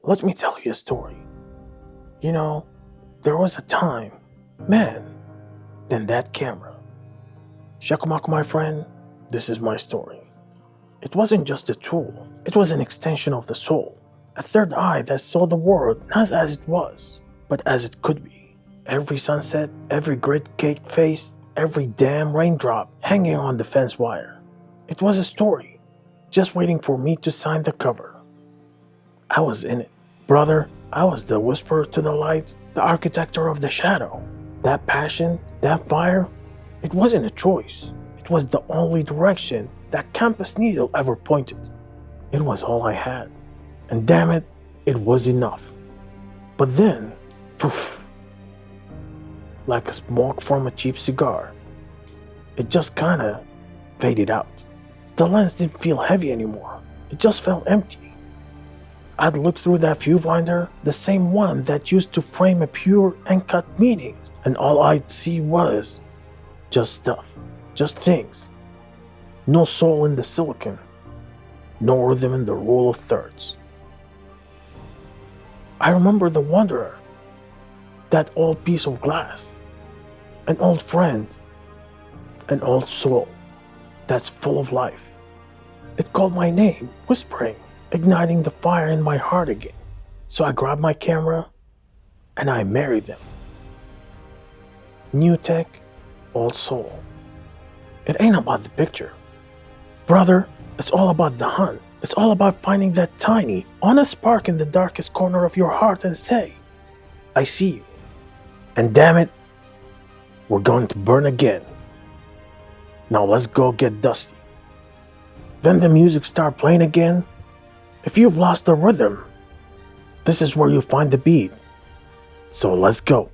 Let me tell you a story. You know, there was a time, man, then that camera. Shako Mako, my friend, this is my story. It wasn't just a tool, it was an extension of the soul. A third eye that saw the world not as it was, but as it could be. Every sunset, every great cake face, every damn raindrop hanging on the fence wire. It was a story, just waiting for me to sign the cover. I was in it. Brother, I was the whisperer to the light, the architecture of the shadow. That passion, that fire, it wasn't a choice. It was the only direction that compass needle ever pointed. It was all I had. And damn it, it was enough. But then, poof, like a smoke from a cheap cigar, it just kinda faded out. The lens didn't feel heavy anymore. It just felt empty. I'd look through that viewfinder, the same one that used to frame a pure uncut meaning, and all I'd see was just stuff, just things. No soul in the silicon, no rhythm in the rule of thirds. I remember the wanderer, that old piece of glass, an old friend, an old soul that's full of life. It called my name, whispering, igniting the fire in my heart again. So I grabbed my camera and I married them. New tech, old soul. It ain't about the picture. Brother, it's all about the hunt. It's all about finding that tiny, honest spark in the darkest corner of your heart and say, I see you. And damn it, we're going to burn again. Now let's go get dusty. Then the music start playing again. If you've lost the rhythm, this is where you find the beat. So let's go.